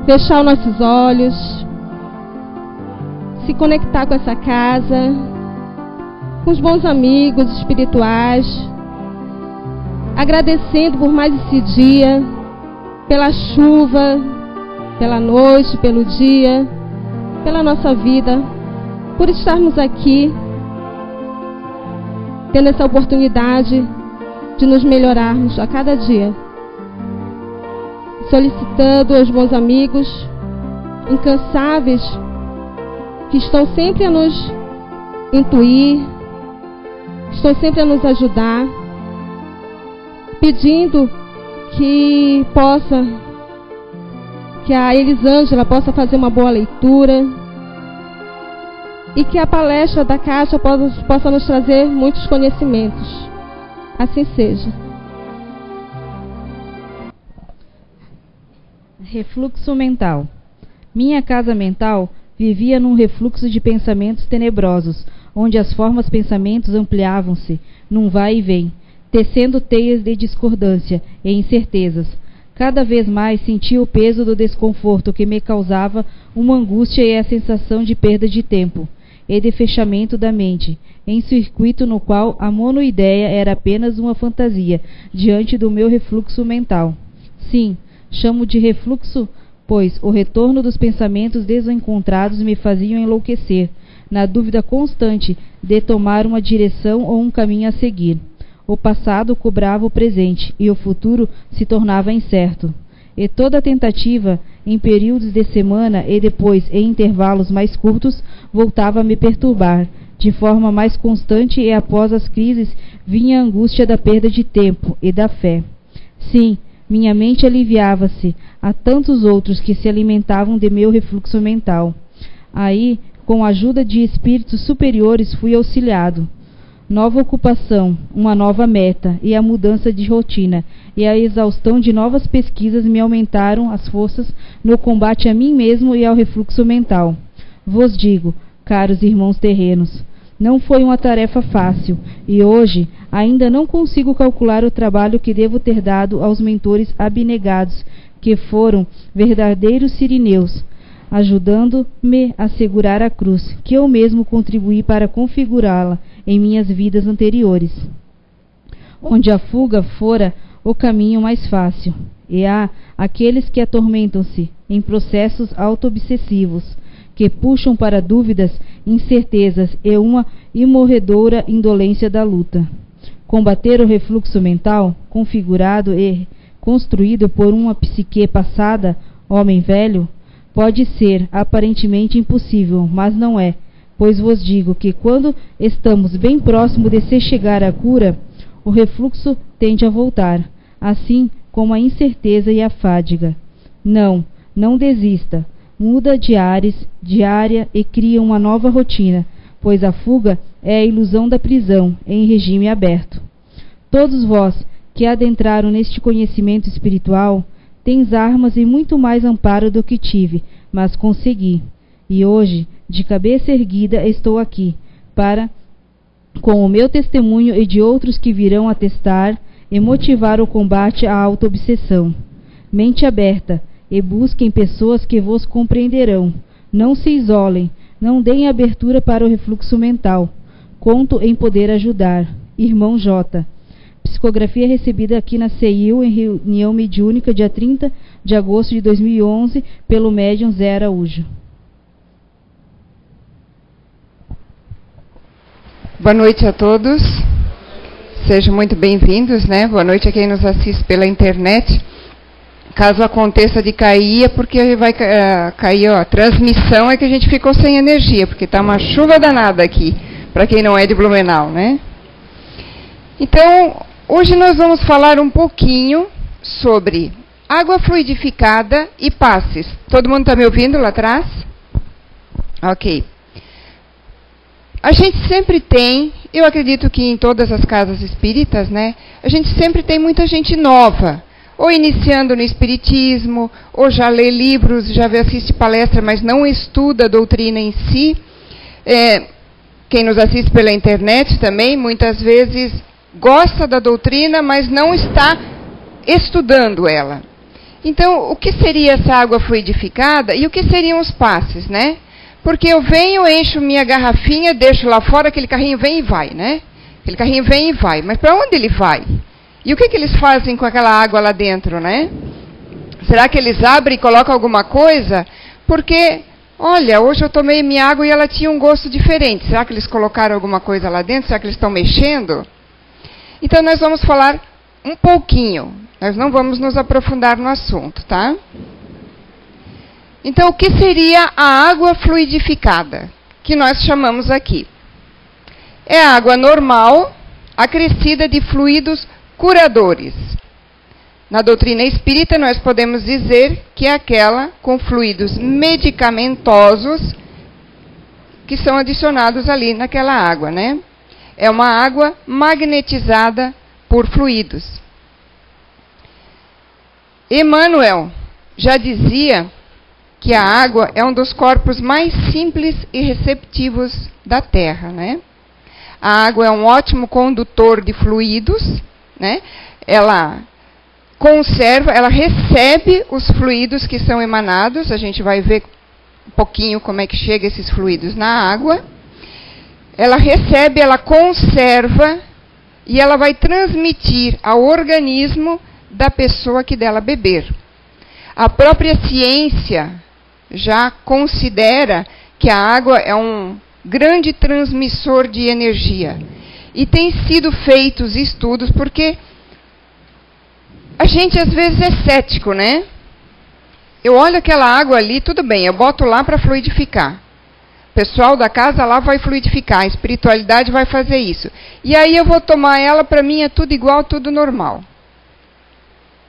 fechar os nossos olhos, se conectar com essa casa, com os bons amigos espirituais, agradecendo por mais esse dia, pela chuva, pela noite, pelo dia, pela nossa vida, por estarmos aqui, tendo essa oportunidade de nos melhorarmos a cada dia. Solicitando aos bons amigos, incansáveis, que estão sempre a nos intuir, estão sempre a nos ajudar, pedindo que a Elisângela possa fazer uma boa leitura e que a palestra da Caixa possa nos trazer muitos conhecimentos. Assim seja. Refluxo mental. Minha casa mental vivia num refluxo de pensamentos tenebrosos, onde as formas pensamentos ampliavam-se num vai e vem, tecendo teias de discordância e incertezas. Cada vez mais sentia o peso do desconforto que me causava uma angústia e a sensação de perda de tempo e de fechamento da mente, em circuito no qual a monoideia era apenas uma fantasia diante do meu refluxo mental. Sim, chamo de refluxo, pois o retorno dos pensamentos desencontrados me faziam enlouquecer, na dúvida constante de tomar uma direção ou um caminho a seguir. O passado cobrava o presente e o futuro se tornava incerto. E toda tentativa, em períodos de semana e depois em intervalos mais curtos, voltava a me perturbar, de forma mais constante, e após as crises vinha a angústia da perda de tempo e da fé. Sim, minha mente aliviava-se a tantos outros que se alimentavam de meu refluxo mental. Aí, com a ajuda de espíritos superiores, fui auxiliado. Nova ocupação, uma nova meta e a mudança de rotina e a exaustão de novas pesquisas me aumentaram as forças no combate a mim mesmo e ao refluxo mental. Vos digo, caros irmãos terrenos, não foi uma tarefa fácil e hoje ainda não consigo calcular o trabalho que devo ter dado aos mentores abnegados, que foram verdadeiros sirineus, ajudando-me a segurar a cruz, que eu mesmo contribuí para configurá-la em minhas vidas anteriores, onde a fuga fora o caminho mais fácil, e há aqueles que atormentam-se em processos auto-obsessivos, que puxam para dúvidas, incertezas e uma imorredora indolência da luta. Combater o refluxo mental, configurado e construído por uma psique passada, homem velho, pode ser aparentemente impossível, mas não é, pois vos digo que quando estamos bem próximo de se chegar à cura, o refluxo tende a voltar, assim como a incerteza e a fadiga. Não desista, muda de área e cria uma nova rotina, pois a fuga é a ilusão da prisão em regime aberto. Todos vós que adentraram neste conhecimento espiritual, tens armas e muito mais amparo do que tive, mas consegui. E hoje, de cabeça erguida, estou aqui, para, com o meu testemunho e de outros que virão atestar, e motivar o combate à auto-obsessão. Mente aberta, e busquem pessoas que vos compreenderão. Não se isolem, não deem abertura para o refluxo mental. Conto em poder ajudar. Irmão J. Psicografia recebida aqui na CEIU em reunião mediúnica dia 30 de agosto de 2011 pelo médium Zé Araújo. Boa noite a todos. Sejam muito bem-vindos, né? Boa noite a quem nos assiste pela internet. Caso aconteça de cair, é porque vai cair a transmissão, é que a gente ficou sem energia, porque está uma chuva danada aqui, para quem não é de Blumenau, né? Então, hoje nós vamos falar um pouquinho sobre água fluidificada e passes. Todo mundo está me ouvindo lá atrás? Ok. A gente sempre tem, eu acredito que em todas as casas espíritas, né? A gente sempre tem muita gente nova, ou iniciando no espiritismo, ou já lê livros, já assiste palestra, mas não estuda a doutrina em si. Quem nos assiste pela internet também, muitas vezes gosta da doutrina, mas não está estudando ela. Então, o que seria essa água fluidificada e o que seriam os passes, né? Porque eu venho, encho minha garrafinha, deixo lá fora, aquele carrinho vem e vai, né? Aquele carrinho vem e vai. Mas para onde ele vai? E o que eles fazem com aquela água lá dentro, né? Será que eles abrem e colocam alguma coisa? Porque, olha, hoje eu tomei minha água e ela tinha um gosto diferente. Será que eles colocaram alguma coisa lá dentro? Será que eles estão mexendo? Então, nós vamos falar um pouquinho. Nós não vamos nos aprofundar no assunto, tá? Então, o que seria a água fluidificada? Que nós chamamos aqui. É a água normal, acrescida de fluidos curadores. Na doutrina espírita, nós podemos dizer que é aquela com fluidos medicamentosos que são adicionados ali naquela água, né? É uma água magnetizada por fluidos. Emmanuel já dizia que a água é um dos corpos mais simples e receptivos da Terra, né? A água é um ótimo condutor de fluidos, né? Ela conserva, ela recebe os fluidos que são emanados, a gente vai ver um pouquinho como é que chega esses fluidos na água. Ela recebe, ela conserva e ela vai transmitir ao organismo da pessoa que dela beber. A própria ciência já considera que a água é um grande transmissor de energia. E tem sido feitos estudos porque a gente às vezes é cético, né? Eu olho aquela água ali, tudo bem, eu boto lá para fluidificar. O pessoal da casa lá vai fluidificar, a espiritualidade vai fazer isso. E aí eu vou tomar ela, para mim é tudo igual, tudo normal.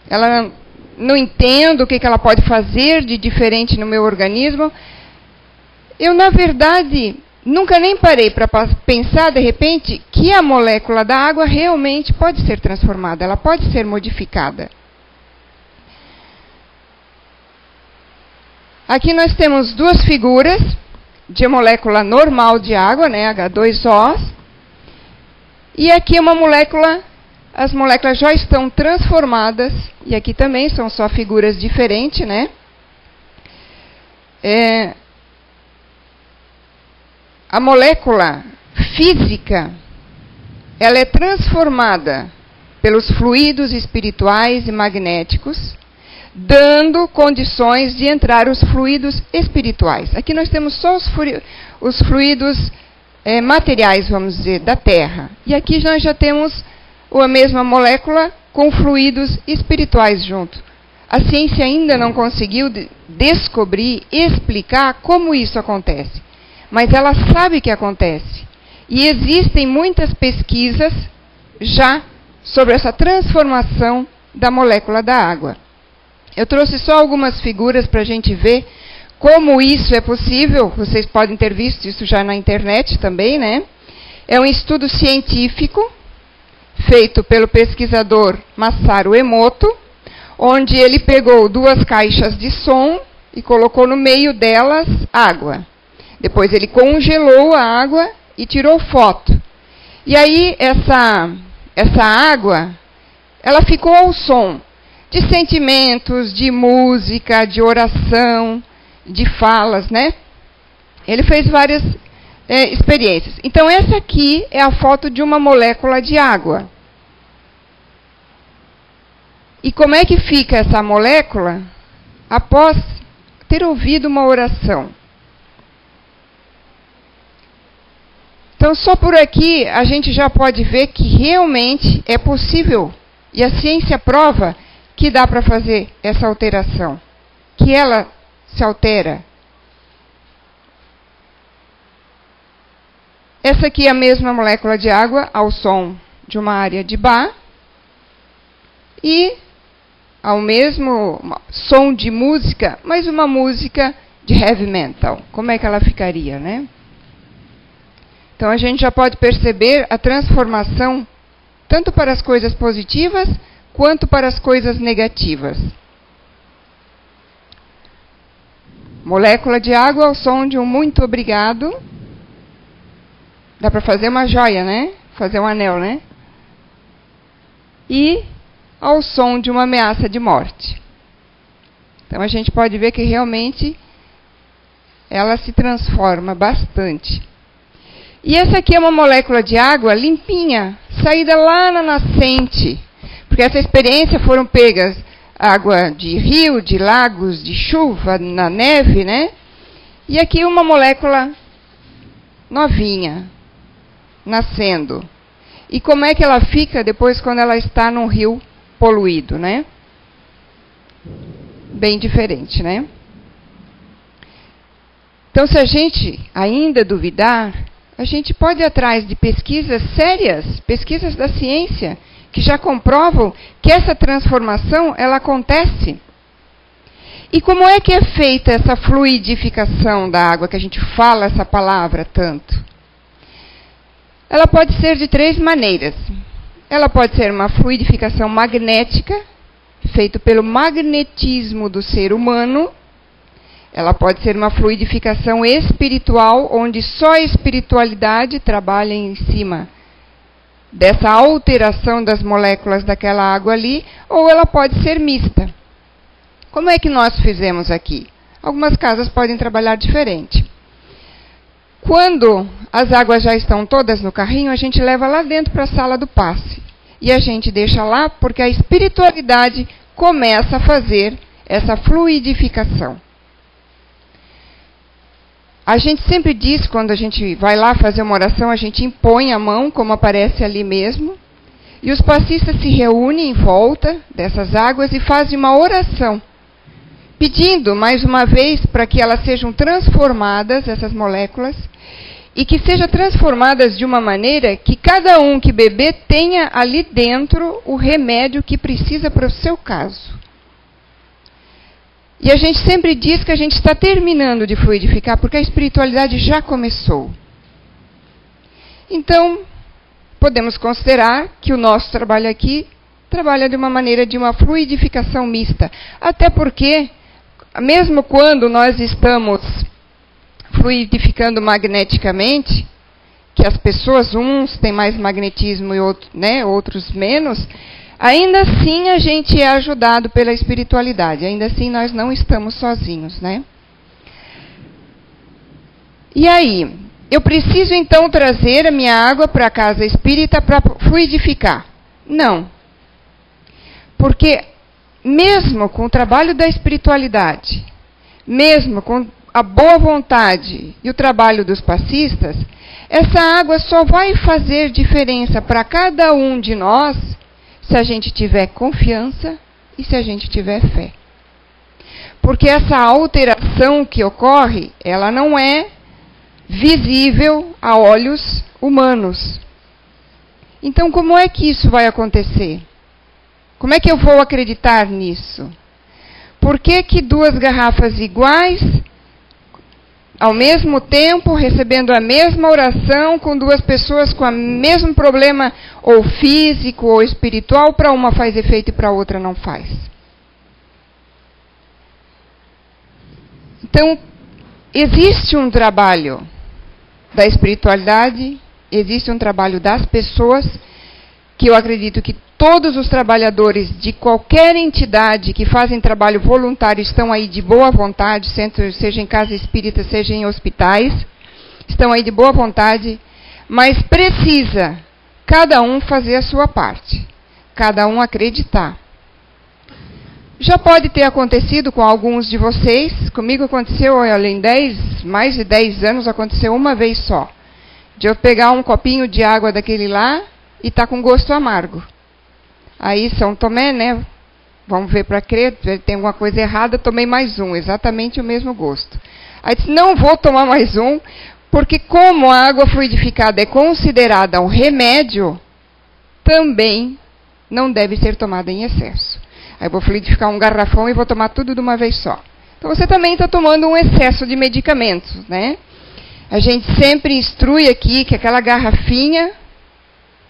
Ela não entendo o que ela pode fazer de diferente no meu organismo. Eu, na verdade, nunca nem parei para pensar, de repente, que a molécula da água realmente pode ser transformada, ela pode ser modificada. Aqui nós temos duas figuras de molécula normal de água, né, H2O, e aqui uma molécula, as moléculas já estão transformadas, e aqui também são só figuras diferentes, né? A molécula física, ela é transformada pelos fluidos espirituais e magnéticos, dando condições de entrar os fluidos espirituais. Aqui nós temos só os fluidos materiais, vamos dizer, da Terra. E aqui nós já temos a mesma molécula com fluidos espirituais junto. A ciência ainda não conseguiu descobrir, explicar como isso acontece. Mas ela sabe que acontece. E existem muitas pesquisas já sobre essa transformação da molécula da água. Eu trouxe só algumas figuras para a gente ver como isso é possível. Vocês podem ter visto isso já na internet também, né? É um estudo científico feito pelo pesquisador Masaru Emoto, onde ele pegou duas caixas de som e colocou no meio delas água. Depois ele congelou a água e tirou foto. E aí essa água, ela ficou ao som de sentimentos, de música, de oração, de falas, né? Ele fez várias experiências. Então, essa aqui é a foto de uma molécula de água. E como é que fica essa molécula após ter ouvido uma oração? Então, só por aqui a gente já pode ver que realmente é possível, e a ciência prova que dá para fazer essa alteração, que ela se altera. Essa aqui é a mesma molécula de água ao som de uma área de Bach e ao mesmo som de música, mas uma música de heavy metal. Como é que ela ficaria, né? Então a gente já pode perceber a transformação tanto para as coisas positivas quanto para as coisas negativas. Molécula de água ao som de um muito obrigado. Dá para fazer uma joia, né? Fazer um anel, né? E ao som de uma ameaça de morte. Então a gente pode ver que realmente ela se transforma bastante. E essa aqui é uma molécula de água limpinha, saída lá na nascente. Porque essa experiência foram pegas água de rio, de lagos, de chuva, na neve, né? E aqui uma molécula novinha, nascendo. E como é que ela fica depois quando ela está num rio poluído, né? Bem diferente, né? Então, se a gente ainda duvidar, a gente pode ir atrás de pesquisas sérias, pesquisas da ciência, que já comprovam que essa transformação, ela acontece. E como é que é feita essa fluidificação da água, que a gente fala essa palavra tanto? Ela pode ser de 3 maneiras. Ela pode ser uma fluidificação magnética, feita pelo magnetismo do ser humano. Ela pode ser uma fluidificação espiritual, onde só a espiritualidade trabalha em cima dessa alteração das moléculas daquela água ali, ou ela pode ser mista. Como é que nós fizemos aqui? Algumas casas podem trabalhar diferente. Quando as águas já estão todas no carrinho, a gente leva lá dentro para a sala do passe. E a gente deixa lá porque a espiritualidade começa a fazer essa fluidificação. A gente sempre diz, quando a gente vai lá fazer uma oração, a gente impõe a mão, como aparece ali mesmo, e os passistas se reúnem em volta dessas águas e fazem uma oração, pedindo, mais uma vez, para que elas sejam transformadas, essas moléculas, e que sejam transformadas de uma maneira que cada um que beber tenha ali dentro o remédio que precisa para o seu caso. E a gente sempre diz que a gente está terminando de fluidificar, porque a espiritualidade já começou. Então, podemos considerar que o nosso trabalho aqui trabalha de uma maneira de uma fluidificação mista. Até porque, mesmo quando nós estamos fluidificando magneticamente, que as pessoas, uns têm mais magnetismo e outros menos, ainda assim a gente é ajudado pela espiritualidade. Ainda assim nós não estamos sozinhos, né? E aí, eu preciso então trazer a minha água para a casa espírita para fluidificar? Não. Porque mesmo com o trabalho da espiritualidade, mesmo com a boa vontade e o trabalho dos passistas, essa água só vai fazer diferença para cada um de nós se a gente tiver confiança e se a gente tiver fé. Porque essa alteração que ocorre, ela não é visível a olhos humanos. Então, como é que isso vai acontecer? Como é que eu vou acreditar nisso? Por que que 2 garrafas iguais, ao mesmo tempo, recebendo a mesma oração, com 2 pessoas com o mesmo problema, ou físico ou espiritual, para uma faz efeito e para a outra não faz? Então, existe um trabalho da espiritualidade, existe um trabalho das pessoas, que eu acredito que todos os trabalhadores de qualquer entidade que fazem trabalho voluntário estão aí de boa vontade, seja em casa espírita, seja em hospitais, estão aí de boa vontade, mas precisa cada um fazer a sua parte, cada um acreditar. Já pode ter acontecido com alguns de vocês, comigo aconteceu, além mais de 10 anos, aconteceu uma vez só, de eu pegar um copinho de água daquele lá e tá com gosto amargo. Aí São Tomé, né, vamos ver para crer, tem alguma coisa errada, tomei mais um, exatamente o mesmo gosto. Aí disse, não vou tomar mais um, porque como a água fluidificada é considerada um remédio, também não deve ser tomada em excesso. Aí vou fluidificar um garrafão e vou tomar tudo de uma vez só. Então você também está tomando um excesso de medicamentos, né? A gente sempre instrui aqui que aquela garrafinha,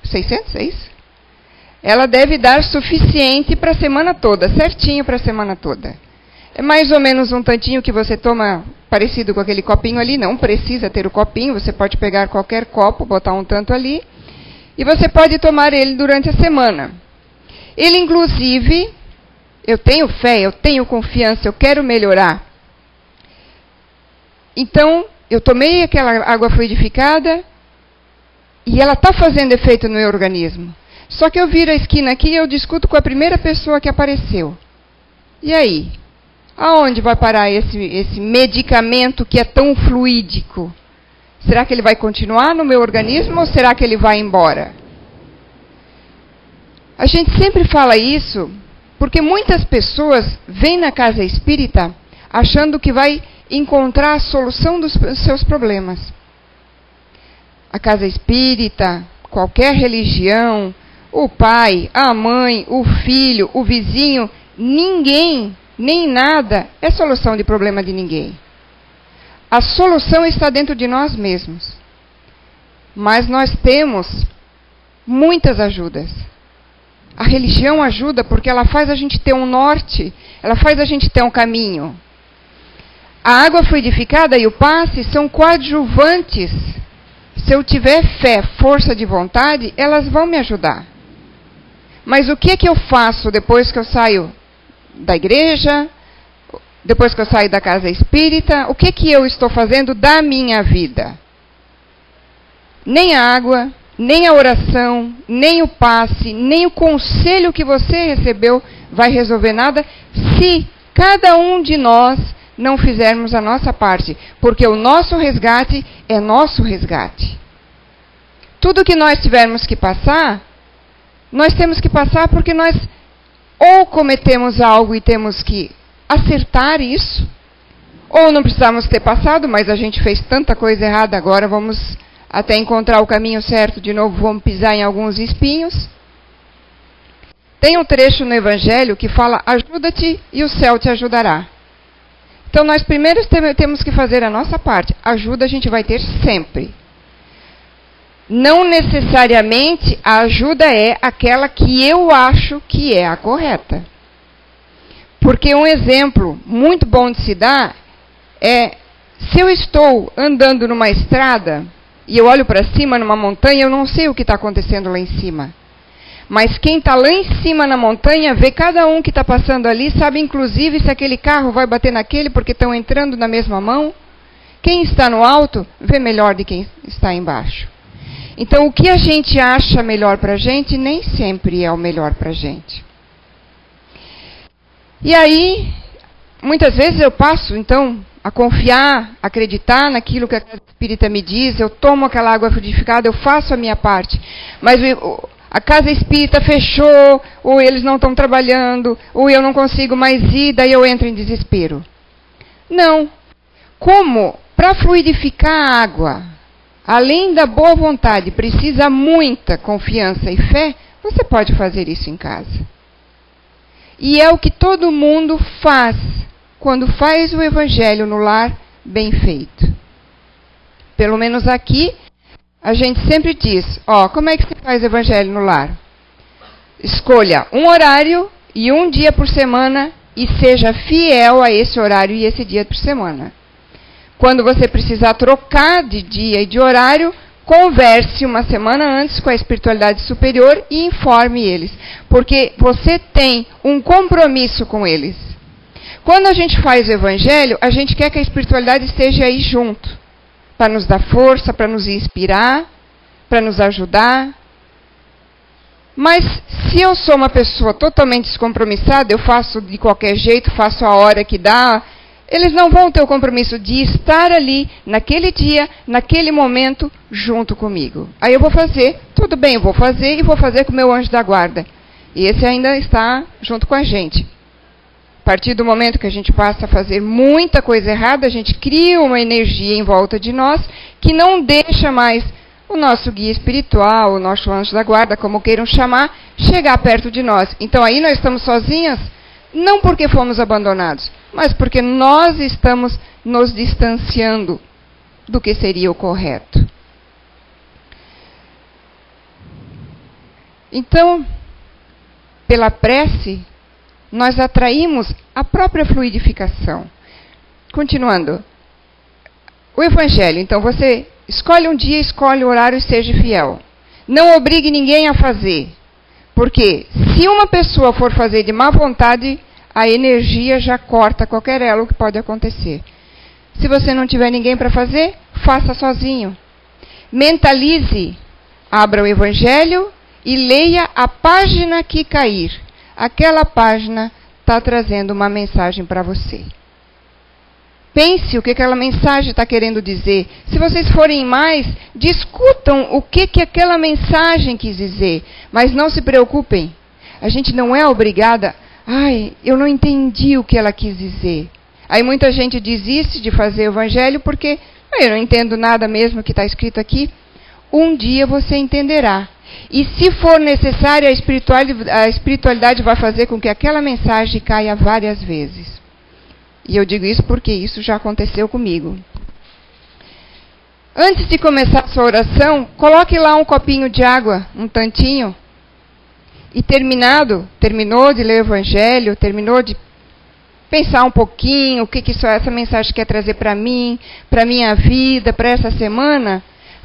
600, é isso? Ela deve dar suficiente para a semana toda, certinho para a semana toda. É mais ou menos um tantinho que você toma parecido com aquele copinho ali, não precisa ter o copinho, você pode pegar qualquer copo, botar um tanto ali, e você pode tomar ele durante a semana. Ele, inclusive, eu tenho fé, eu tenho confiança, eu quero melhorar. Então, eu tomei aquela água fluidificada e ela está fazendo efeito no meu organismo. Só que eu viro a esquina aqui e eu discuto com a primeira pessoa que apareceu. E aí? Aonde vai parar esse medicamento que é tão fluídico? Será que ele vai continuar no meu organismo ou será que ele vai embora? A gente sempre fala isso porque muitas pessoas vêm na casa espírita achando que vai encontrar a solução dos seus problemas. A casa espírita, qualquer religião, o pai, a mãe, o filho, o vizinho, ninguém, nem nada é solução de problema de ninguém. A solução está dentro de nós mesmos. Mas nós temos muitas ajudas. A religião ajuda porque ela faz a gente ter um norte, ela faz a gente ter um caminho. A água fluidificada e o passe são coadjuvantes. Se eu tiver fé, força de vontade, elas vão me ajudar. Mas o que é que eu faço depois que eu saio da igreja, depois que eu saio da casa espírita? O que é que eu estou fazendo da minha vida? Nem a água, nem a oração, nem o passe, nem o conselho que você recebeu vai resolver nada se cada um de nós não fizermos a nossa parte, porque o nosso resgate é nosso resgate. Tudo que nós tivermos que passar, nós temos que passar porque nós ou cometemos algo e temos que acertar isso, ou não precisamos ter passado, mas a gente fez tanta coisa errada, agora vamos até encontrar o caminho certo de novo, vamos pisar em alguns espinhos. Tem um trecho no Evangelho que fala, ajuda-te e o céu te ajudará. Então nós primeiro temos que fazer a nossa parte. Ajuda a gente vai ter sempre. Não necessariamente a ajuda é aquela que eu acho que é a correta. Porque um exemplo muito bom de se dar é, se eu estou andando numa estrada e eu olho para cima numa montanha, eu não sei o que está acontecendo lá em cima. Mas quem está lá em cima na montanha vê cada um que está passando ali, sabe inclusive se aquele carro vai bater naquele porque estão entrando na mesma mão. Quem está no alto vê melhor de quem está embaixo. Então o que a gente acha melhor para a gente nem sempre é o melhor para a gente. E aí, muitas vezes eu passo então a confiar, acreditar naquilo que a casa espírita me diz, eu tomo aquela água fluidificada, eu faço a minha parte. Mas a casa espírita fechou, ou eles não estão trabalhando, ou eu não consigo mais ir, daí eu entro em desespero. Não. Como para fluidificar a água, além da boa vontade, precisa muita confiança e fé, você pode fazer isso em casa. E é o que todo mundo faz quando faz o evangelho no lar bem feito. Pelo menos aqui, a gente sempre diz, como é que se faz o evangelho no lar? Escolha um horário e um dia por semana e seja fiel a esse horário e esse dia por semana. Quando você precisar trocar de dia e de horário, converse uma semana antes com a espiritualidade superior e informe eles. Porque você tem um compromisso com eles. Quando a gente faz o evangelho, a gente quer que a espiritualidade esteja aí junto. Para nos dar força, para nos inspirar, para nos ajudar. Mas se eu sou uma pessoa totalmente descompromissada, eu faço de qualquer jeito, faço a hora que dá, eles não vão ter o compromisso de estar ali, naquele dia, naquele momento, junto comigo. Aí eu vou fazer, tudo bem, eu vou fazer e vou fazer com o meu anjo da guarda. E esse ainda está junto com a gente. A partir do momento que a gente passa a fazer muita coisa errada, a gente cria uma energia em volta de nós que não deixa mais o nosso guia espiritual, o nosso anjo da guarda, como queiram chamar, chegar perto de nós. Então aí nós estamos sozinhas, não porque fomos abandonados, mas porque nós estamos nos distanciando do que seria o correto. Então, pela prece, nós atraímos a própria fluidificação. Continuando. O evangelho, então você escolhe um dia, escolhe o horário e seja fiel. Não obrigue ninguém a fazer. Porque se uma pessoa for fazer de má vontade, a energia já corta qualquer elo que pode acontecer. Se você não tiver ninguém para fazer, faça sozinho. Mentalize, abra o Evangelho e leia a página que cair. Aquela página está trazendo uma mensagem para você. Pense o que aquela mensagem está querendo dizer. Se vocês forem mais, discutam o que aquela mensagem quis dizer. Mas não se preocupem. A gente não é obrigada. Ai, eu não entendi o que ela quis dizer. Aí muita gente desiste de fazer o Evangelho porque eu não entendo nada mesmo que está escrito aqui. Um dia você entenderá. E se for necessário, a espiritualidade vai fazer com que aquela mensagem caia várias vezes. E eu digo isso porque isso já aconteceu comigo. Antes de começar a sua oração, coloque lá um copinho de água, um tantinho. E terminou de ler o Evangelho, terminou de pensar um pouquinho o que essa mensagem quer trazer para mim, para a minha vida, para essa semana,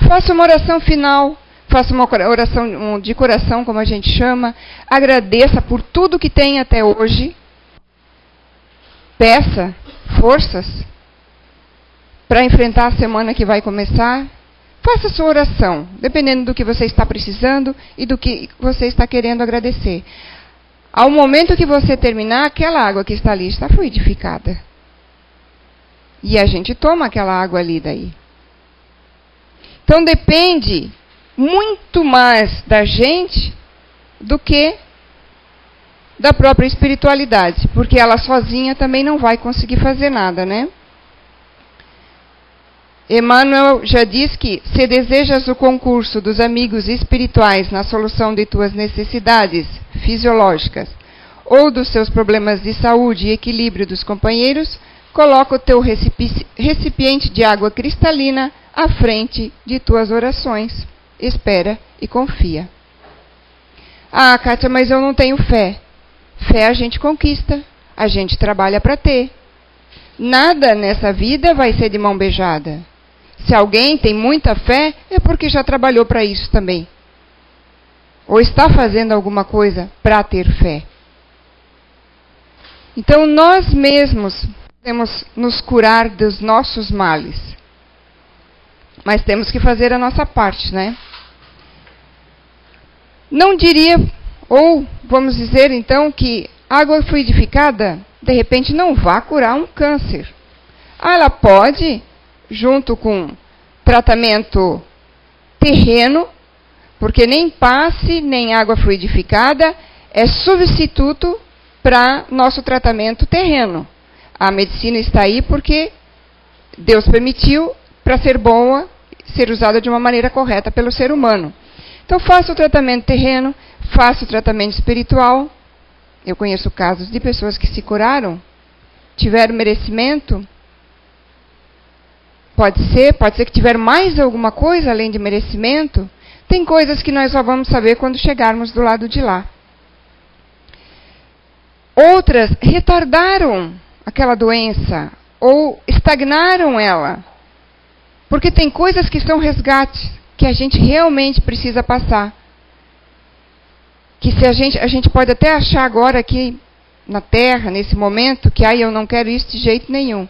faça uma oração final. Faça uma oração de coração, como a gente chama. Agradeça por tudo que tem até hoje. Peça forças para enfrentar a semana que vai começar. Faça sua oração, dependendo do que você está precisando e do que você está querendo agradecer. Ao momento que você terminar, aquela água que está ali está fluidificada. E a gente toma aquela água ali daí. Então depende muito mais da gente do que da própria espiritualidade, porque ela sozinha também não vai conseguir fazer nada, né? Emmanuel já diz que, se desejas o concurso dos amigos espirituais na solução de tuas necessidades fisiológicas ou dos seus problemas de saúde e equilíbrio dos companheiros, coloca o teu recipiente de água cristalina à frente de tuas orações. Espera e confia. Ah, Kátia, mas eu não tenho fé. Fé a gente conquista, a gente trabalha para ter. Nada nessa vida vai ser de mão beijada. Se alguém tem muita fé, é porque já trabalhou para isso também. Ou está fazendo alguma coisa para ter fé. Então nós mesmos podemos nos curar dos nossos males. Mas temos que fazer a nossa parte, né? Não diria, ou vamos dizer então, que água fluidificada, de repente, não vá curar um câncer. Ela pode, junto com tratamento terreno, porque nem passe, nem água fluidificada é substituto para nosso tratamento terreno. A medicina está aí porque Deus permitiu para ser boa, ser usada de uma maneira correta pelo ser humano. Então faça o tratamento terreno, faça o tratamento espiritual. Eu conheço casos de pessoas que se curaram, tiveram merecimento. Pode ser que tiver mais alguma coisa além de merecimento. Tem coisas que nós só vamos saber quando chegarmos do lado de lá. Outras retardaram aquela doença ou estagnaram ela. Porque tem coisas que são resgates, que a gente realmente precisa passar. Que se a gente pode até achar agora aqui na Terra, nesse momento, que eu não quero isso de jeito nenhum.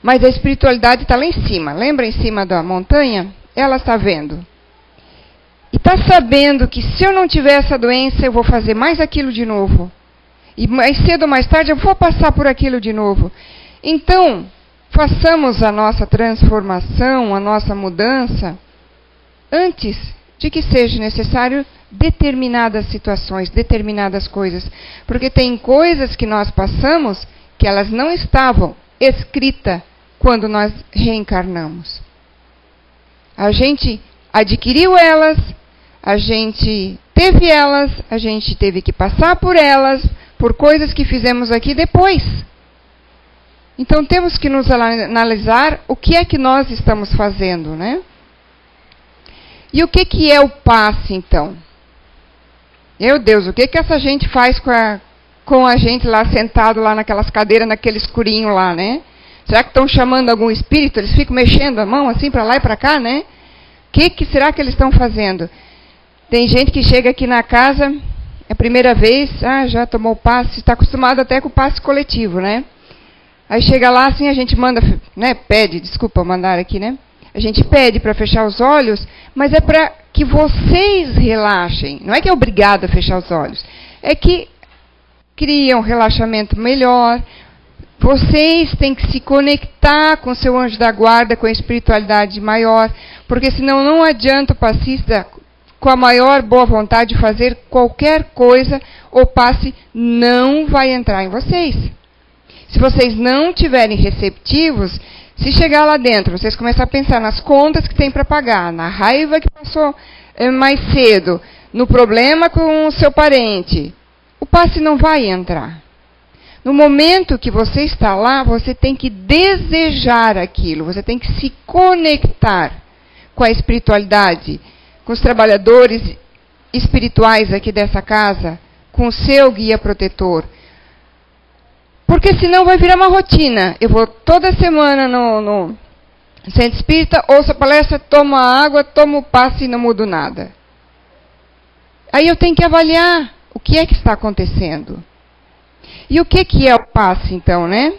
Mas a espiritualidade está lá em cima. Lembra em cima da montanha? Ela está vendo. E está sabendo que se eu não tiver essa doença, eu vou fazer mais aquilo de novo. E mais cedo ou mais tarde eu vou passar por aquilo de novo. Então, façamos a nossa transformação, a nossa mudança, antes de que seja necessário determinadas situações, determinadas coisas. Porque tem coisas que nós passamos que elas não estavam escritas quando nós reencarnamos. A gente adquiriu elas, a gente teve elas, a gente teve que passar por elas, por coisas que fizemos aqui depois. Então temos que nos analisar o que é que nós estamos fazendo, né? E o que é o passe, então? Meu Deus, o que essa gente faz com a gente lá sentado lá naquelas cadeiras, naquele escurinho lá, né? Será que estão chamando algum espírito? Eles ficam mexendo a mão assim para lá e para cá, né? O que será que eles estão fazendo? Tem gente que chega aqui na casa, é primeira vez, já tomou o passe, está acostumado até com o passe coletivo, né? Aí chega lá, assim, a gente manda, né? Pede, desculpa mandar aqui, né? A gente pede para fechar os olhos, mas é para que vocês relaxem. Não é que é obrigado a fechar os olhos. É que cria um relaxamento melhor. Vocês têm que se conectar com o seu anjo da guarda, com a espiritualidade maior, porque senão não adianta o passista, com a maior boa vontade de fazer qualquer coisa, o passe não vai entrar em vocês. Se vocês não tiverem receptivos, se chegar lá dentro, vocês começam a pensar nas contas que tem para pagar, na raiva que passou mais cedo, no problema com o seu parente, o passe não vai entrar. No momento que você está lá, você tem que desejar aquilo, você tem que se conectar com a espiritualidade, com os trabalhadores espirituais aqui dessa casa, com o seu guia protetor. Porque senão vai virar uma rotina. Eu vou toda semana no centro espírita, ouço a palestra, tomo a água, tomo o passe e não mudo nada. Aí eu tenho que avaliar o que é que está acontecendo. E o que é o passe, então, né?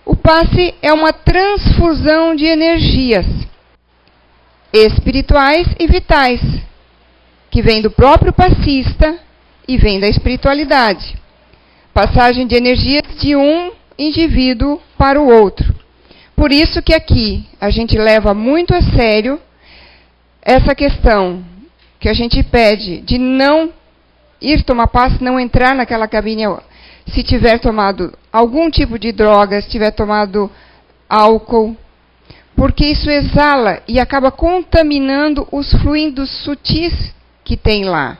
O passe é uma transfusão de energias espirituais e vitais, que vem do próprio passista e vem da espiritualidade. Passagem de energias de um indivíduo para o outro. Por isso que aqui a gente leva muito a sério essa questão que a gente pede de não ir tomar passe, não entrar naquela cabine se tiver tomado algum tipo de droga, se tiver tomado álcool, porque isso exala e acaba contaminando os fluidos sutis que tem lá.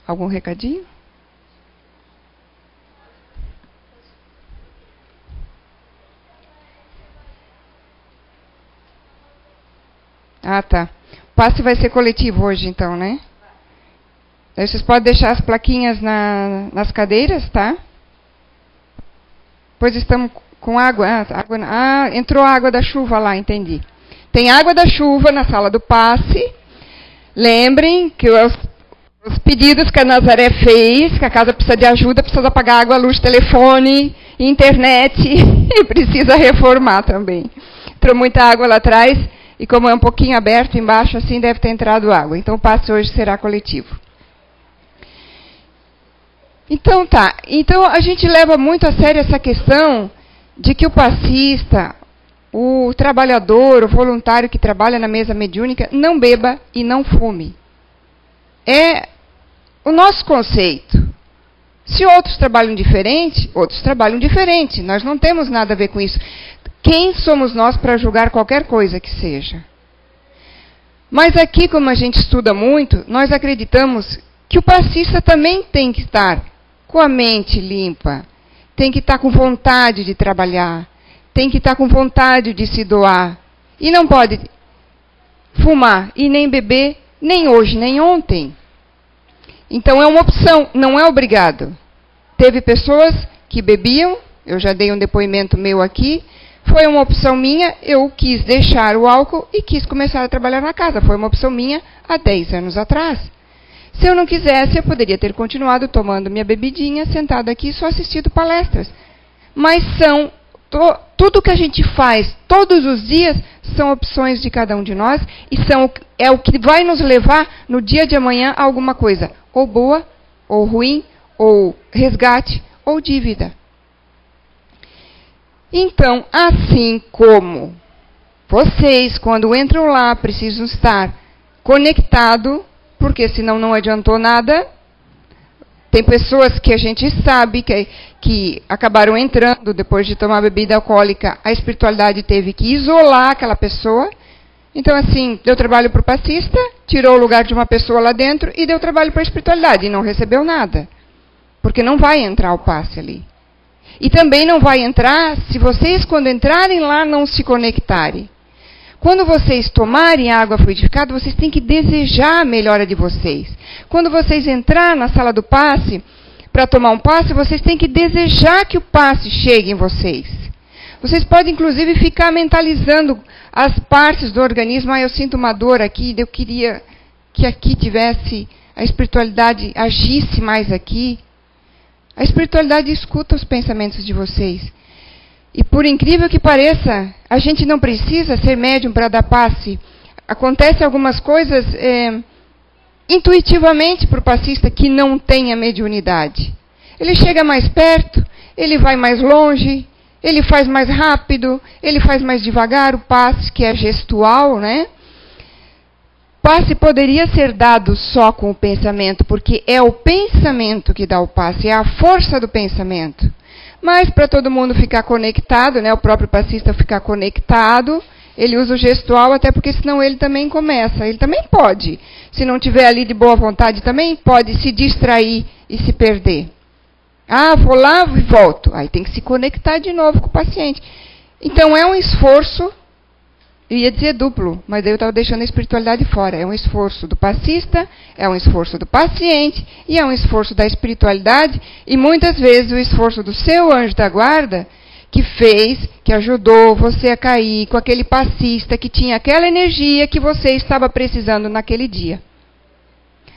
Algum recadinho? Tá. O passe vai ser coletivo hoje, então, né? Aí vocês podem deixar as plaquinhas nas cadeiras, tá? Pois estamos com água. Entrou a água da chuva lá, entendi. Tem água da chuva na sala do passe. Lembrem que os pedidos que a Nazaré fez, que a casa precisa de ajuda, precisa pagar água, luz, telefone, internet e precisa reformar também. Entrou muita água lá atrás e como é um pouquinho aberto embaixo, assim deve ter entrado água. Então o passe hoje será coletivo. Então tá, então a gente leva muito a sério essa questão de que o passista, o trabalhador, o voluntário que trabalha na mesa mediúnica, não beba e não fume. É o nosso conceito. Se outros trabalham diferente, outros trabalham diferente. Nós não temos nada a ver com isso. Quem somos nós para julgar qualquer coisa que seja? Mas aqui, como a gente estuda muito, nós acreditamos que o passista também tem que estar com a mente limpa, tem que estar com vontade de trabalhar, tem que estar com vontade de se doar. E não pode fumar e nem beber, nem hoje, nem ontem. Então é uma opção, não é obrigado. Teve pessoas que bebiam, eu já dei um depoimento meu aqui, foi uma opção minha, eu quis deixar o álcool e quis começar a trabalhar na casa. Foi uma opção minha há 10 anos atrás. Se eu não quisesse, eu poderia ter continuado tomando minha bebidinha, sentado aqui, só assistindo palestras. Mas tudo que a gente faz todos os dias são opções de cada um de nós e é o que vai nos levar no dia de amanhã a alguma coisa, ou boa, ou ruim, ou resgate, ou dívida. Então, assim como vocês, quando entram lá, precisam estar conectados, porque senão não adiantou nada. Tem pessoas que a gente sabe que acabaram entrando depois de tomar bebida alcoólica, a espiritualidade teve que isolar aquela pessoa. Então, assim, deu trabalho para o passista, tirou o lugar de uma pessoa lá dentro e deu trabalho para a espiritualidade e não recebeu nada. Porque não vai entrar o passe ali. E também não vai entrar se vocês, quando entrarem lá, não se conectarem. Quando vocês tomarem água fluidificada, vocês têm que desejar a melhora de vocês. Quando vocês entrarem na sala do passe, para tomar um passe, vocês têm que desejar que o passe chegue em vocês. Vocês podem, inclusive, ficar mentalizando as partes do organismo. Eu sinto uma dor aqui, eu queria que aqui tivesse a espiritualidade agisse mais aqui, a espiritualidade escuta os pensamentos de vocês. E por incrível que pareça, a gente não precisa ser médium para dar passe. Acontece algumas coisas intuitivamente para o passista que não tem a mediunidade. Ele chega mais perto, ele vai mais longe, ele faz mais rápido, ele faz mais devagar o passe, que é gestual, né? Passe poderia ser dado só com o pensamento, porque é o pensamento que dá o passe, é a força do pensamento. Mas para todo mundo ficar conectado, né, o próprio passista ficar conectado, ele usa o gestual, até porque senão ele também começa. Ele também pode, se não tiver ali de boa vontade, também pode se distrair e se perder. Ah, vou lá e volto. Aí tem que se conectar de novo com o paciente. Então é um esforço, eu ia dizer duplo, mas daí eu estava deixando a espiritualidade fora. É um esforço do passista, é um esforço do paciente, e é um esforço da espiritualidade, e muitas vezes o esforço do seu anjo da guarda, que fez, que ajudou você a cair com aquele passista que tinha aquela energia que você estava precisando naquele dia.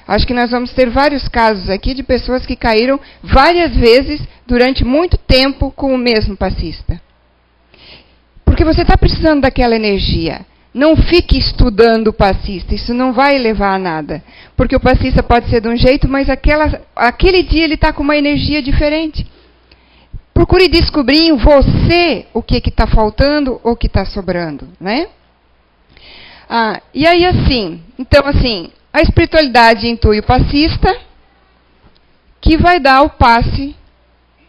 Acho que nós vamos ter vários casos aqui de pessoas que caíram várias vezes durante muito tempo com o mesmo passista. Porque você está precisando daquela energia. Não fique estudando o passista, isso não vai levar a nada. Porque o passista pode ser de um jeito, mas aquele dia ele está com uma energia diferente. Procure descobrir em você o que está faltando ou o que está sobrando, né? E aí então a espiritualidade intui o passista, que vai dar o passe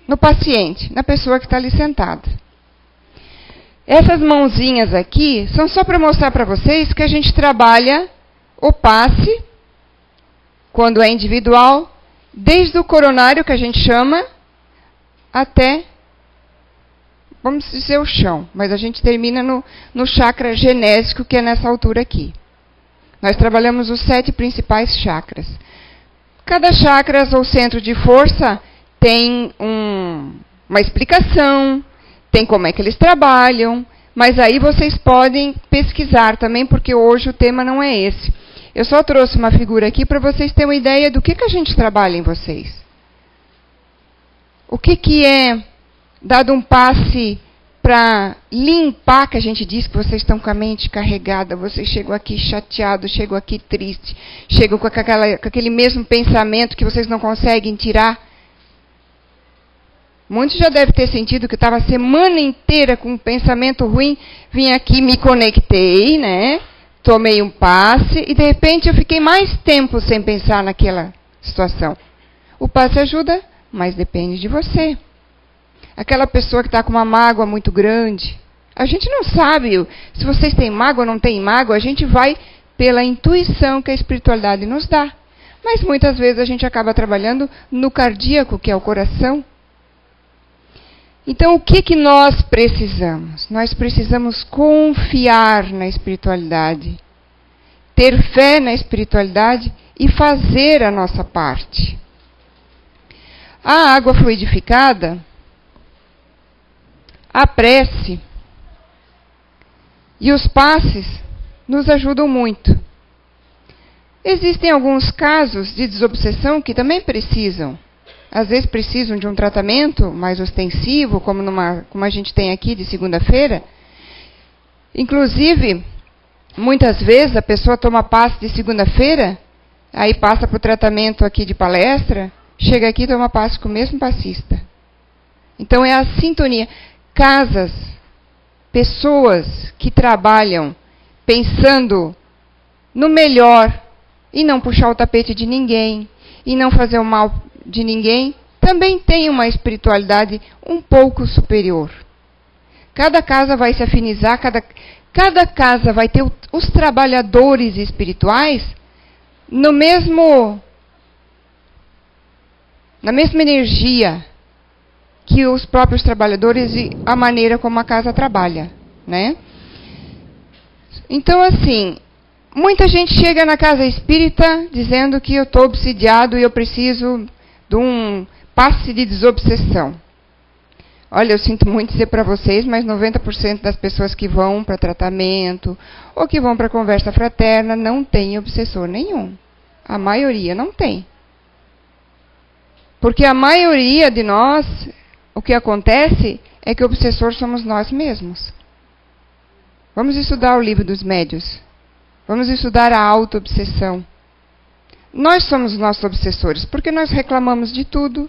no paciente, na pessoa que está ali sentada. Essas mãozinhas aqui são só para mostrar para vocês que a gente trabalha o passe, quando é individual, desde o coronário, que a gente chama, até, vamos dizer, o chão. Mas a gente termina no chakra genésico, que é nessa altura aqui. Nós trabalhamos os 7 principais chakras. Cada chakra ou centro de força tem uma explicação, tem como é que eles trabalham, mas aí vocês podem pesquisar também, porque hoje o tema não é esse. Eu só trouxe uma figura aqui para vocês terem uma ideia do que a gente trabalha em vocês. O que é dado um passe para limpar, que a gente diz que vocês estão com a mente carregada, vocês chegam aqui chateados, chegam aqui tristes, chegam com aquele mesmo pensamento que vocês não conseguem tirar. Muitos já devem ter sentido que estava a semana inteira com um pensamento ruim, vim aqui, me conectei, né? Tomei um passe e de repente eu fiquei mais tempo sem pensar naquela situação. O passe ajuda, mas depende de você. Aquela pessoa que está com uma mágoa muito grande, a gente não sabe se vocês têm mágoa ou não têm mágoa, a gente vai pela intuição que a espiritualidade nos dá. Mas muitas vezes a gente acaba trabalhando no cardíaco, que é o coração. Então, o que nós precisamos? Nós precisamos confiar na espiritualidade, ter fé na espiritualidade e fazer a nossa parte. A água fluidificada, a prece e os passes nos ajudam muito. Existem alguns casos de desobsessão que também precisam. Às vezes precisam de um tratamento mais ostensivo, como a gente tem aqui de segunda-feira. Inclusive, muitas vezes a pessoa toma passe de segunda-feira, aí passa para o tratamento aqui de palestra, chega aqui e toma passe com o mesmo passista. Então é a sintonia. Casas, pessoas que trabalham pensando no melhor e não puxar o tapete de ninguém e não fazer o mal de ninguém, também tem uma espiritualidade um pouco superior. Cada casa vai se afinizar, cada casa vai ter os trabalhadores espirituais na mesma energia que os próprios trabalhadores e a maneira como a casa trabalha, né? Então, muita gente chega na casa espírita dizendo que eu estou obsidiado e eu preciso de um passe de desobsessão. Olha, eu sinto muito dizer para vocês, mas 90% das pessoas que vão para tratamento ou que vão para conversa fraterna não têm obsessor nenhum. A maioria não tem. Porque a maioria de nós, o que acontece é que o obsessor somos nós mesmos. Vamos estudar o livro dos médiuns. Vamos estudar a auto-obsessão. Nós somos nossos obsessores, porque nós reclamamos de tudo,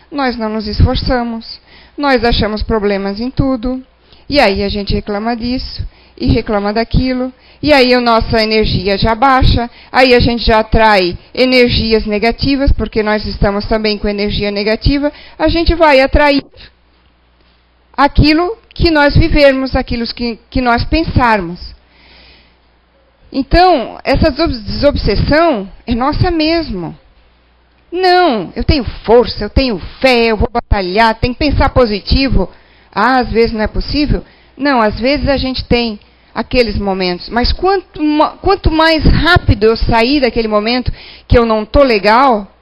nós não nos esforçamos, nós achamos problemas em tudo, e aí a gente reclama disso, e reclama daquilo, e aí a nossa energia já baixa, aí a gente já atrai energias negativas, porque nós estamos também com energia negativa, a gente vai atrair aquilo que nós vivermos, aquilo que nós pensarmos. Então, essa desobsessão é nossa mesmo. Não, eu tenho força, eu tenho fé, eu vou batalhar, tenho que pensar positivo. Às vezes não é possível. Não, às vezes a gente tem aqueles momentos. Mas quanto mais rápido eu sair daquele momento que eu não estou legal,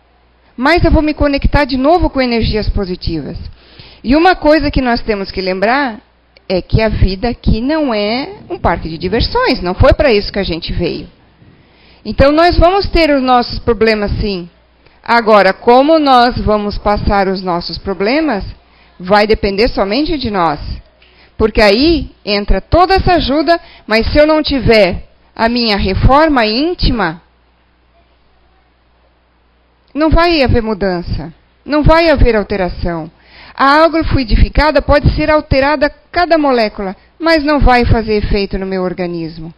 mais eu vou me conectar de novo com energias positivas. E uma coisa que nós temos que lembrar é que a vida aqui não é um parque de diversões, não foi para isso que a gente veio. Então nós vamos ter os nossos problemas sim. Agora, como nós vamos passar os nossos problemas, vai depender somente de nós. Porque aí entra toda essa ajuda, mas se eu não tiver a minha reforma íntima, não vai haver mudança, não vai haver alteração. A água fluidificada pode ser alterada cada molécula, mas não vai fazer efeito no meu organismo.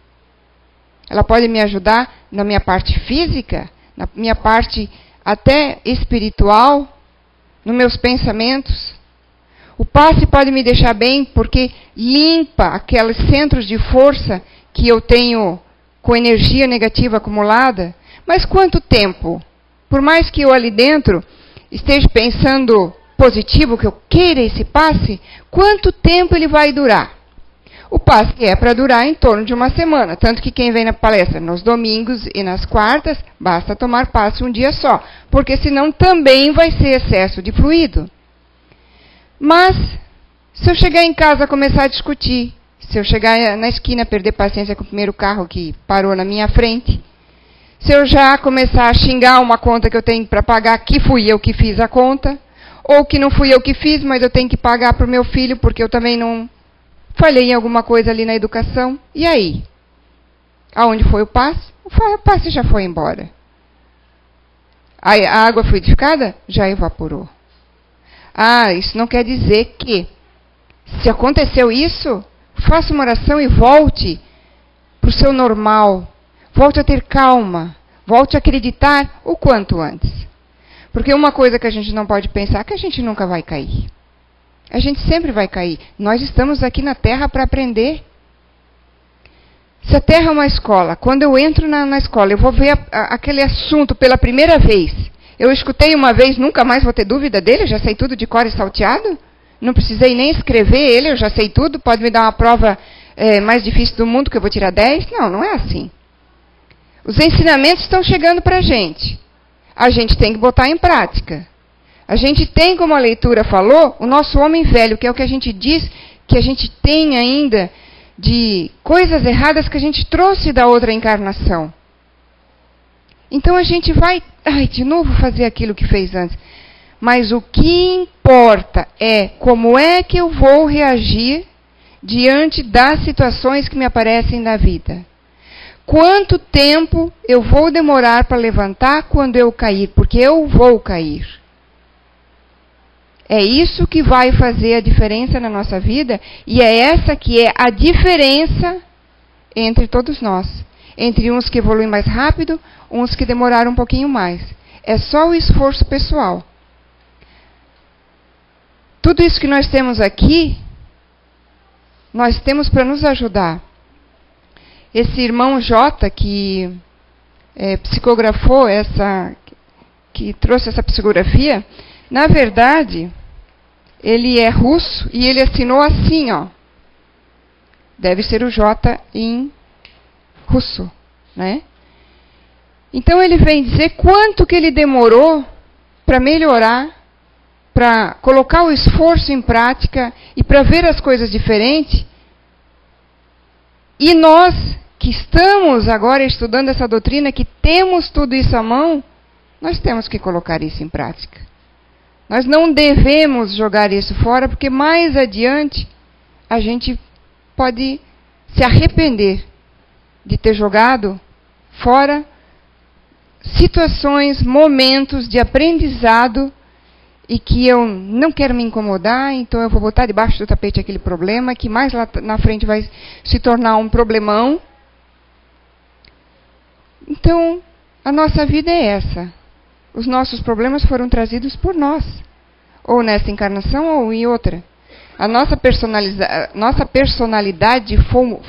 Ela pode me ajudar na minha parte física, na minha parte até espiritual, nos meus pensamentos. O passe pode me deixar bem porque limpa aqueles centros de força que eu tenho com energia negativa acumulada. Mas quanto tempo? Por mais que eu ali dentro esteja pensando positivo, que eu queira esse passe, quanto tempo ele vai durar? O passe é para durar em torno de uma semana, tanto que quem vem na palestra nos domingos e nas quartas, basta tomar passe um dia só, porque senão também vai ser excesso de fluido. Mas, se eu chegar em casa e começar a discutir, se eu chegar na esquina perder paciência com o primeiro carro que parou na minha frente, se eu já começar a xingar uma conta que eu tenho para pagar, que fui eu que fiz a conta, ou que não fui eu que fiz, mas eu tenho que pagar para o meu filho, porque eu também não falhei em alguma coisa ali na educação. E aí? Aonde foi o passe? O passe já foi embora. A água fluidificada já evaporou. Ah, isso não quer dizer que, se aconteceu isso, faça uma oração e volte para o seu normal. Volte a ter calma. Volte a acreditar o quanto antes. Porque uma coisa que a gente não pode pensar é que a gente nunca vai cair. A gente sempre vai cair. Nós estamos aqui na Terra para aprender. Se a Terra é uma escola, quando eu entro na escola, eu vou ver aquele assunto pela primeira vez. Eu escutei uma vez, nunca mais vou ter dúvida dele, eu já sei tudo de cor e salteado. Não precisei nem escrever ele, eu já sei tudo. Pode me dar uma prova mais difícil do mundo que eu vou tirar 10? Não, não é assim. Os ensinamentos estão chegando para a gente. A gente tem que botar em prática. A gente tem, como a leitura falou, o nosso homem velho, que é o que a gente diz que a gente tem ainda de coisas erradas que a gente trouxe da outra encarnação. Então a gente vai, de novo fazer aquilo que fez antes. Mas o que importa é como é que eu vou reagir diante das situações que me aparecem na vida. Quanto tempo eu vou demorar para levantar quando eu cair? Porque eu vou cair. É isso que vai fazer a diferença na nossa vida e é essa que é a diferença entre todos nós. Entre uns que evoluem mais rápido, uns que demoraram um pouquinho mais. É só o esforço pessoal. Tudo isso que nós temos aqui, nós temos para nos ajudar. Esse irmão J, que psicografou que trouxe essa psicografia, na verdade, ele é russo e ele assinou assim, ó. Deve ser o J em russo, né? Então ele vem dizer quanto que ele demorou para melhorar, para colocar o esforço em prática e para ver as coisas diferentes. E nós, que estamos agora estudando essa doutrina, que temos tudo isso à mão, nós temos que colocar isso em prática. Nós não devemos jogar isso fora, porque mais adiante a gente pode se arrepender de ter jogado fora situações, momentos de aprendizado e que eu não quero me incomodar, então eu vou botar debaixo do tapete aquele problema que mais lá na frente vai se tornar um problemão. Então, a nossa vida é essa. Os nossos problemas foram trazidos por nós, ou nessa encarnação ou em outra. A nossa personalidade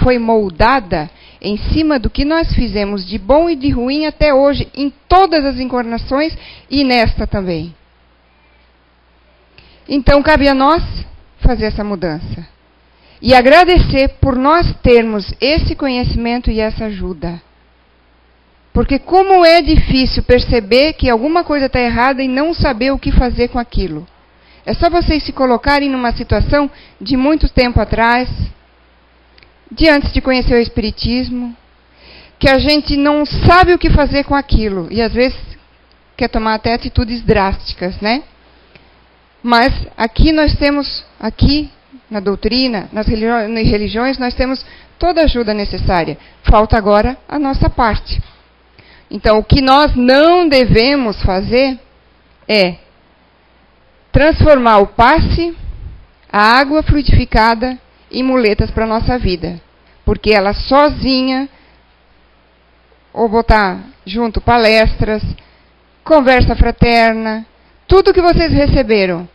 foi moldada em cima do que nós fizemos de bom e de ruim até hoje, em todas as encarnações e nesta também. Então, cabe a nós fazer essa mudança. E agradecer por nós termos esse conhecimento e essa ajuda. Porque como é difícil perceber que alguma coisa está errada e não saber o que fazer com aquilo. É só vocês se colocarem numa situação de muito tempo atrás, de antes de conhecer o Espiritismo, que a gente não sabe o que fazer com aquilo. E às vezes quer tomar até atitudes drásticas, né? Mas aqui nós temos, aqui na doutrina, nas religiões, nós temos toda a ajuda necessária. Falta agora a nossa parte. Então, o que nós não devemos fazer é transformar o passe, a água fluidificada, em muletas para a nossa vida. Porque ela sozinha, ou botar junto palestras, conversa fraterna, tudo que vocês receberam,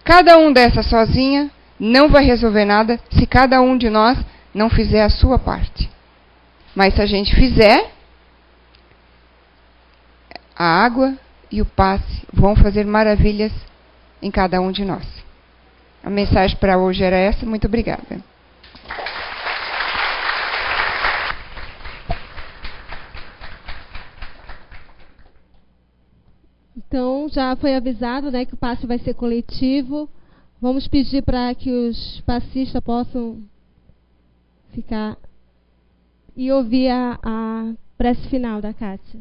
cada um dessas sozinha, não vai resolver nada se cada um de nós não fizer a sua parte. Mas se a gente fizer, a água e o passe vão fazer maravilhas em cada um de nós. A mensagem para hoje era essa. Muito obrigada. Então, já foi avisado, né, que o passe vai ser coletivo. Vamos pedir para que os passistas possam ficar e ouvir a prece final da Kátia.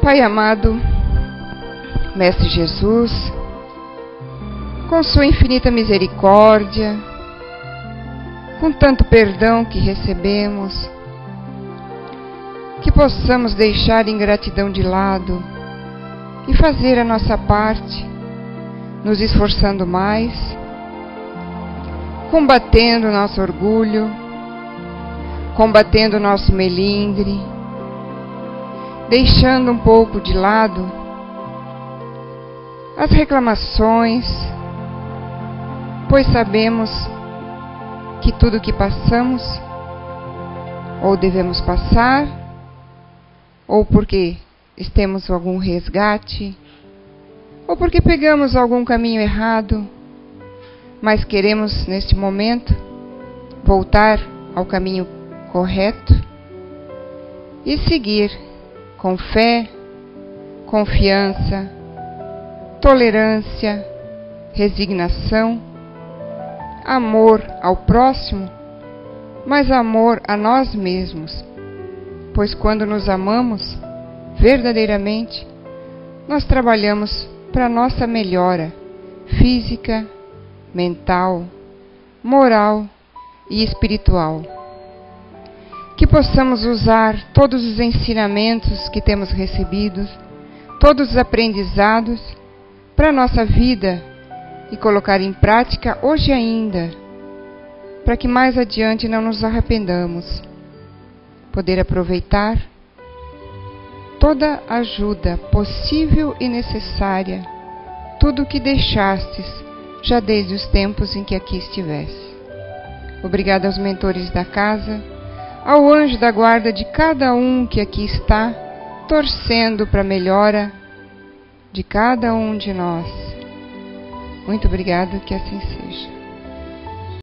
Pai amado, Mestre Jesus, com sua infinita misericórdia, com tanto perdão que recebemos, que possamos deixar a ingratidão de lado e fazer a nossa parte, nos esforçando mais, combatendo o nosso orgulho, combatendo o nosso melindre, deixando um pouco de lado as reclamações, pois sabemos que tudo que passamos, ou devemos passar, ou porque temos algum resgate, ou porque pegamos algum caminho errado, mas queremos neste momento voltar ao caminho correto e seguir com fé, confiança, tolerância, resignação, amor ao próximo, mas amor a nós mesmos. Pois quando nos amamos verdadeiramente, nós trabalhamos para nossa melhora física, mental, moral e espiritual. Que possamos usar todos os ensinamentos que temos recebidos, todos os aprendizados para a nossa vida e colocar em prática hoje ainda, para que mais adiante não nos arrependamos. Poder aproveitar toda a ajuda possível e necessária, tudo o que deixastes já desde os tempos em que aqui estivesse. Obrigada aos mentores da casa, ao anjo da guarda de cada um que aqui está, torcendo para a melhora de cada um de nós. Muito obrigada, que assim seja.